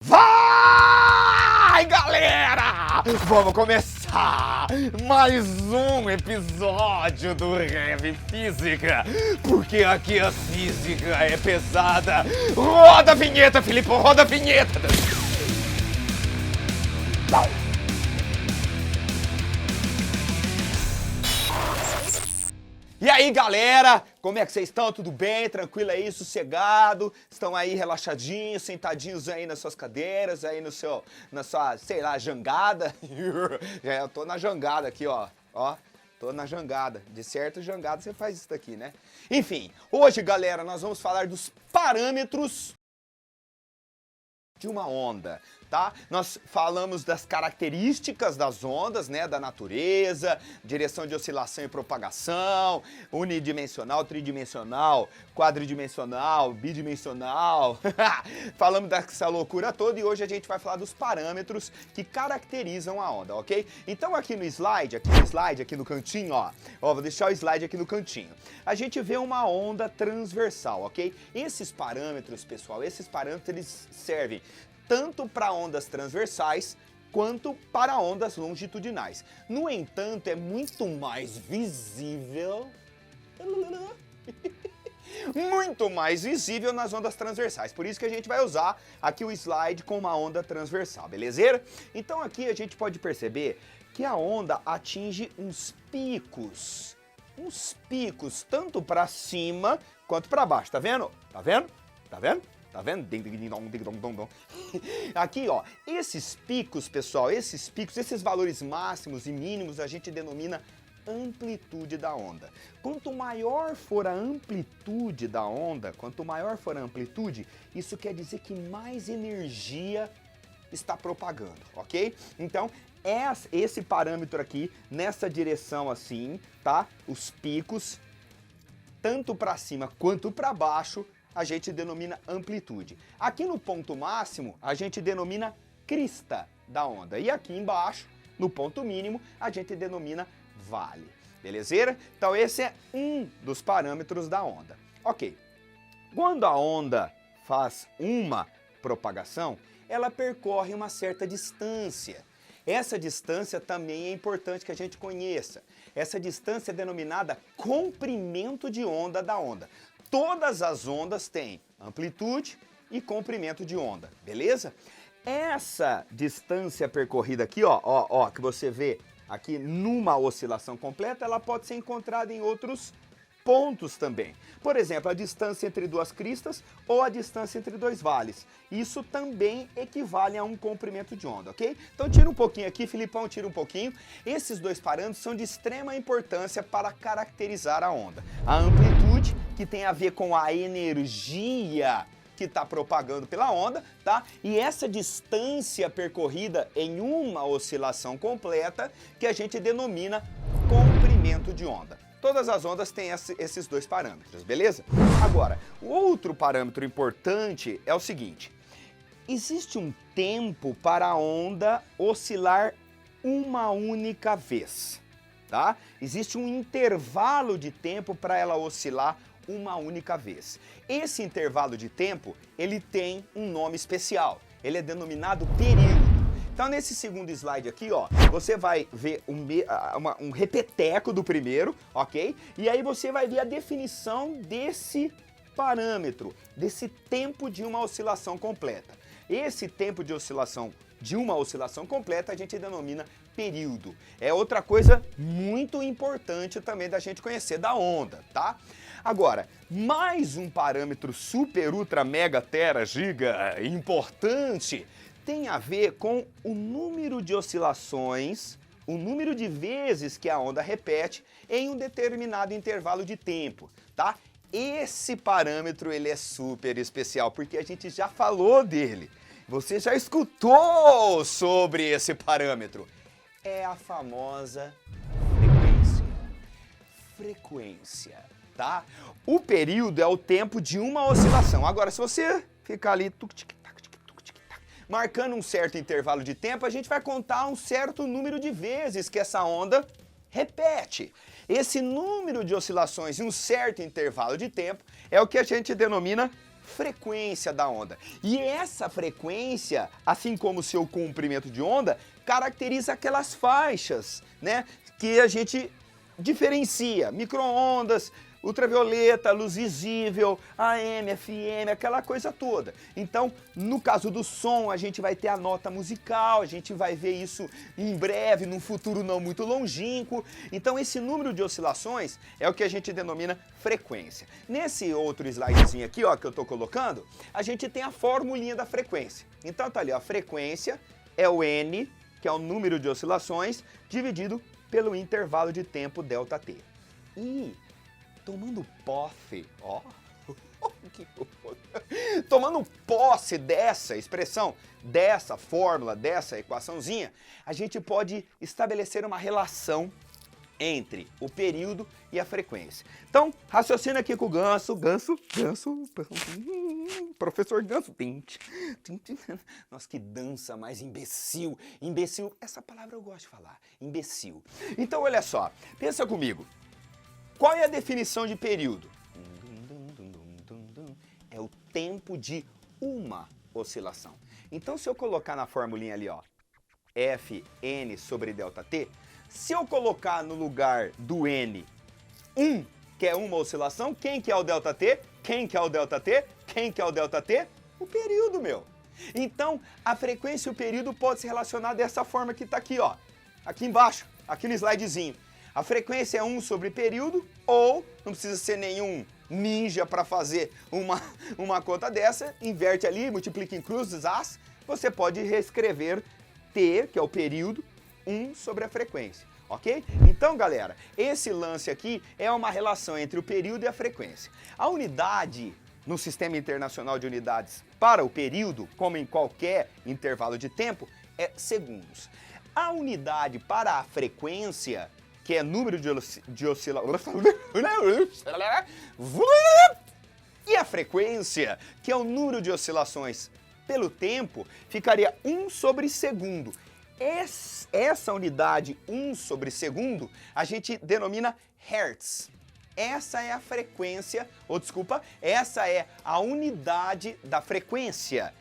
Vai, galera! Vamos começar mais um episódio do Rev Física, porque aqui a física é pesada. Roda a vinheta, Filipão, roda a vinheta! E aí, galera, como é que vocês estão? Tudo bem? Tranquilo aí? Sossegado? Estão aí relaxadinhos, sentadinhos aí nas suas cadeiras, aí na sua, sei lá, jangada? Eu tô na jangada aqui, ó, tô na jangada. De certo, jangada você faz isso daqui, né? Enfim, hoje, galera, nós vamos falar dos parâmetros de uma onda, tá? Nós falamos das características das ondas, né, da natureza, direção de oscilação e propagação, unidimensional, tridimensional, quadridimensional, bidimensional. Falamos dessa loucura toda e hoje a gente vai falar dos parâmetros que caracterizam a onda, ok? Então aqui no slide, aqui no cantinho, ó, vou deixar o slide aqui no cantinho. A gente vê uma onda transversal, ok? Esses parâmetros, pessoal, eles servem tanto para ondas transversais quanto para ondas longitudinais. No entanto, é muito mais visível nas ondas transversais. Por isso que a gente vai usar aqui o slide com uma onda transversal, beleza? Então aqui a gente pode perceber que a onda atinge uns picos tanto para cima quanto para baixo, tá vendo? Tá vendo? Tá vendo? Tá vendo? Aqui, ó, esses picos, pessoal, esses valores máximos e mínimos a gente denomina amplitude da onda. Quanto maior for a amplitude da onda, isso quer dizer que mais energia está propagando, ok? Então, esse parâmetro aqui, nessa direção assim, tá? Os picos, tanto para cima quanto para baixo, a gente denomina amplitude. Aqui no ponto máximo, a gente denomina crista da onda. E aqui embaixo, no ponto mínimo, a gente denomina vale. Beleza? Então esse é um dos parâmetros da onda. Ok. Quando a onda faz uma propagação, ela percorre uma certa distância. Essa distância também é importante que a gente conheça. Essa distância é denominada comprimento de onda da onda. Todas as ondas têm amplitude e comprimento de onda, beleza? Essa distância percorrida aqui, ó, que você vê aqui numa oscilação completa, ela pode ser encontrada em outros pontos também. Por exemplo, a distância entre duas cristas ou a distância entre dois vales. Isso também equivale a um comprimento de onda, ok? Então tira um pouquinho aqui, Filipão, tira um pouquinho. Esses dois parâmetros são de extrema importância para caracterizar a onda. A amplitude, que tem a ver com a energia que está propagando pela onda, tá? E essa distância percorrida em uma oscilação completa, que a gente denomina comprimento de onda. Todas as ondas têm esses dois parâmetros, beleza? Agora, o outro parâmetro importante é o seguinte: existe um tempo para a onda oscilar uma única vez, tá? Existe um intervalo de tempo para ela oscilar uma única vez. Esse intervalo de tempo, ele tem um nome especial. Ele é denominado período. Então, nesse segundo slide aqui, ó, você vai ver um repeteco do primeiro, ok? E aí você vai ver a definição desse parâmetro, desse tempo de uma oscilação completa. Esse tempo de oscilação de uma oscilação completa a gente denomina período. É outra coisa muito importante também da gente conhecer da onda, tá? Agora, mais um parâmetro super, ultra, mega, tera, giga importante tem a ver com o número de oscilações, o número de vezes que a onda repete em um determinado intervalo de tempo, tá? Esse parâmetro ele é super especial porque a gente já falou dele. Você já escutou sobre esse parâmetro? É a famosa frequência, tá? O período é o tempo de uma oscilação. Agora, se você ficar ali marcando um certo intervalo de tempo, a gente vai contar um certo número de vezes que essa onda repete. Esse número de oscilações em um certo intervalo de tempo é o que a gente denomina frequência da onda. E essa frequência, assim como o seu comprimento de onda, caracteriza aquelas faixas, né, que a gente diferencia: micro-ondas, ultravioleta, luz visível, AM, FM, aquela coisa toda. Então, no caso do som, a gente vai ter a nota musical, a gente vai ver isso em breve, num futuro não muito longínquo. Então, esse número de oscilações é o que a gente denomina frequência. Nesse outro slidezinho aqui, ó, que eu tô colocando, a gente tem a formulinha da frequência. Então, tá ali, ó, a frequência é o N, que é o número de oscilações, dividido pelo intervalo de tempo ΔT. E tomando posse, ó, tomando posse dessa expressão, dessa fórmula, dessa equaçãozinha, a gente pode estabelecer uma relação entre o período e a frequência. Então, raciocina aqui com o Ganso, professor Ganso. Nossa, que dança mais imbecil. Imbecil, essa palavra eu gosto de falar, imbecil. Então, olha só, pensa comigo. Qual é a definição de período? É o tempo de uma oscilação. Então, se eu colocar na formulinha ali, ó, Fn sobre ΔT, se eu colocar no lugar do N 1, que é uma oscilação, quem que é o ΔT? Quem que é o ΔT? Quem que é o ΔT? O período, meu. Então, a frequência e o período podem se relacionar dessa forma que está aqui, ó. Aqui embaixo, aqui no slidezinho. A frequência é 1 sobre período, ou, não precisa ser nenhum ninja para fazer uma conta dessa, inverte ali, multiplica em cruzes, as, você pode reescrever T, que é o período, 1 sobre a frequência, ok? Então, galera, esse lance aqui é uma relação entre o período e a frequência. A unidade no Sistema Internacional de Unidades para o período, como em qualquer intervalo de tempo, é segundos. A unidade para a frequência, que é número de oscilações, e a frequência, que é o número de oscilações pelo tempo, ficaria 1 sobre segundo. Essa unidade 1 sobre segundo, a gente denomina Hertz. Essa é a frequência, ou desculpa, essa é a unidade da frequência,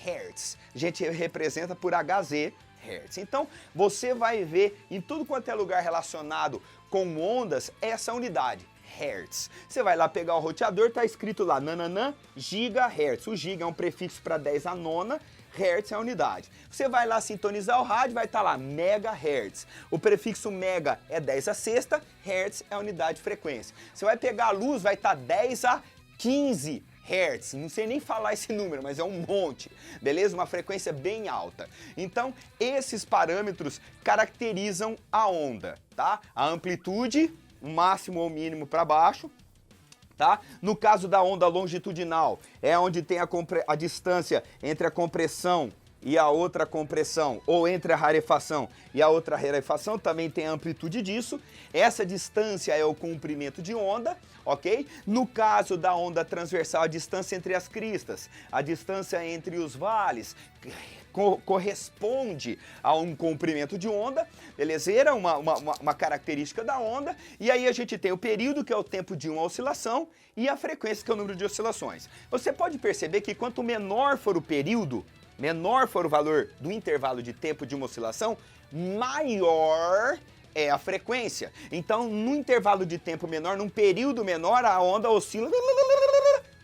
Hertz. A gente representa por Hz, Hertz. Então, você vai ver em tudo quanto é lugar relacionado com ondas essa unidade, Hertz. Você vai lá pegar o roteador, tá escrito lá, nananã, gigahertz. O giga é um prefixo para 10 a nona, Hertz é a unidade. Você vai lá sintonizar o rádio, vai estar lá, megahertz. O prefixo mega é 10 a sexta, Hertz é a unidade de frequência. Você vai pegar a luz, vai estar 10 a 15 Hertz, não sei nem falar esse número, mas é um monte, beleza? Uma frequência bem alta. Então, esses parâmetros caracterizam a onda, tá? A amplitude, o máximo ou mínimo para baixo, tá? No caso da onda longitudinal, é onde tem a distância entre a compressão e a outra compressão, ou entre a rarefação e a outra rarefação, também tem a amplitude disso. Essa distância é o comprimento de onda, ok? No caso da onda transversal, a distância entre as cristas, a distância entre os vales, corresponde a um comprimento de onda, beleza? Uma característica da onda. E aí a gente tem o período, que é o tempo de uma oscilação, e a frequência, que é o número de oscilações. Você pode perceber que quanto menor for o período, menor for o valor do intervalo de tempo de uma oscilação, maior é a frequência. Então, no intervalo de tempo menor, num período menor, a onda oscila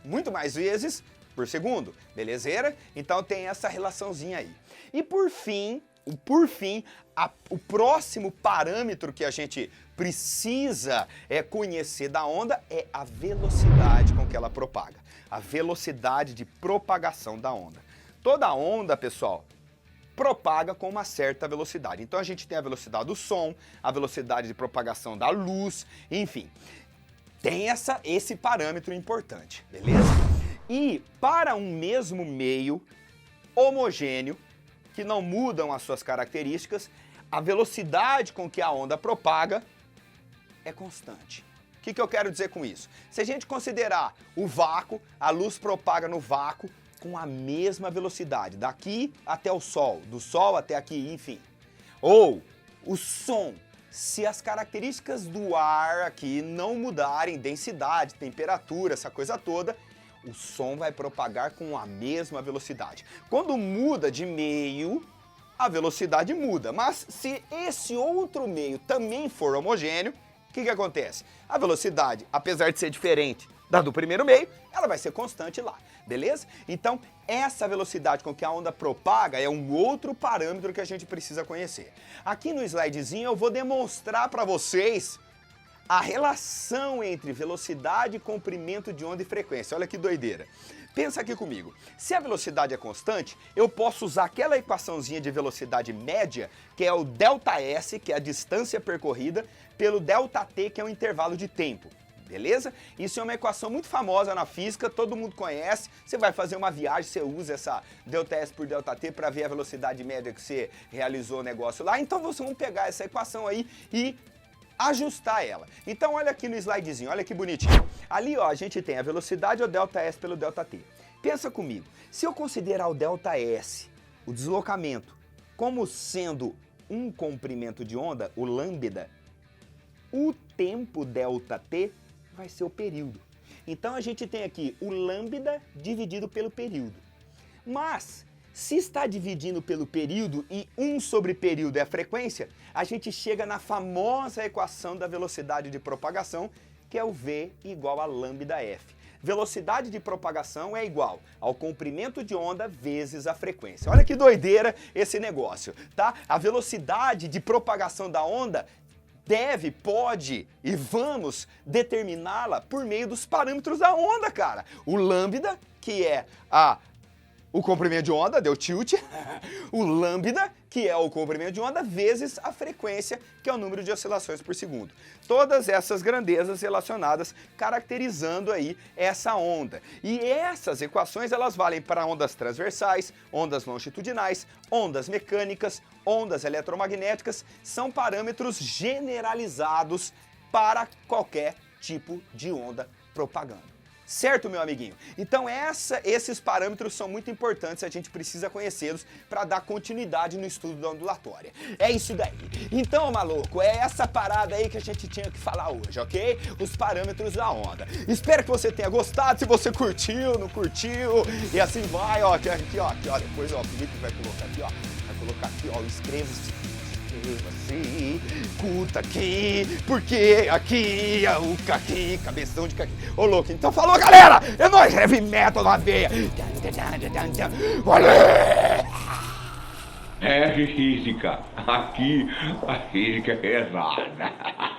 muito mais vezes por segundo, belezeira? Então tem essa relaçãozinha aí. E por fim, o próximo parâmetro que a gente precisa conhecer da onda é a velocidade com que ela propaga. A velocidade de propagação da onda. Toda onda, pessoal, propaga com uma certa velocidade. Então a gente tem a velocidade do som, a velocidade de propagação da luz, enfim. Tem esse parâmetro importante, beleza? E para um mesmo meio homogêneo, que não mudam as suas características, a velocidade com que a onda propaga é constante. O que eu quero dizer com isso? Se a gente considerar o vácuo, a luz propaga no vácuo com a mesma velocidade, daqui até o Sol, do Sol até aqui, enfim. Ou o som, se as características do ar aqui não mudarem, densidade, temperatura, essa coisa toda, o som vai propagar com a mesma velocidade. Quando muda de meio, a velocidade muda, mas se esse outro meio também for homogêneo, o que acontece? A velocidade, apesar de ser diferente da do primeiro meio, ela vai ser constante lá, beleza? Então, essa velocidade com que a onda propaga é um outro parâmetro que a gente precisa conhecer. Aqui no slidezinho eu vou demonstrar para vocês a relação entre velocidade, comprimento de onda e frequência. Olha que doideira. Pensa aqui comigo. Se a velocidade é constante, eu posso usar aquela equaçãozinha de velocidade média, que é o ΔS, que é a distância percorrida, pelo ΔT, que é o intervalo de tempo. Beleza? Isso é uma equação muito famosa na física, todo mundo conhece. Você vai fazer uma viagem, você usa essa ΔS por ΔT para ver a velocidade média que você realizou o negócio lá. Então vamos pegar essa equação aí e ajustar ela. Então olha aqui no slidezinho, olha que bonitinho. Ali ó, a gente tem a velocidade, o ΔS pelo ΔT. Pensa comigo, se eu considerar o ΔS, o deslocamento, como sendo um comprimento de onda, o lambda, o tempo ΔT vai ser o período. Então a gente tem aqui o lambda dividido pelo período. Mas, se está dividindo pelo período e 1 sobre período é a frequência, a gente chega na famosa equação da velocidade de propagação, que é o V igual a lambda F. Velocidade de propagação é igual ao comprimento de onda vezes a frequência. Olha que doideira esse negócio, tá? A velocidade de propagação da onda pode e vamos determiná-la por meio dos parâmetros da onda, cara. O lambda, que é o comprimento de onda, deu tilt, o lambda, que é o comprimento de onda, vezes a frequência, que é o número de oscilações por segundo. Todas essas grandezas relacionadas caracterizando aí essa onda. E essas equações, elas valem para ondas transversais, ondas longitudinais, ondas mecânicas, ondas eletromagnéticas, são parâmetros generalizados para qualquer tipo de onda propagando. Certo, meu amiguinho? Então esses parâmetros são muito importantes, a gente precisa conhecê-los para dar continuidade no estudo da ondulatória. É isso daí. Então, maluco, é essa parada aí que a gente tinha que falar hoje, ok? Os parâmetros da onda. Espero que você tenha gostado, se você curtiu, não curtiu, e assim vai, ó, aqui, ó, depois, ó, o Felipe vai colocar aqui, ó, inscreva-se. Assim, curta aqui, porque aqui é o caqui, cabeção de caqui. Ô louco, então falou galera, é nóis, heavy metal na veia. Valeu! É física, aqui a física é pesada.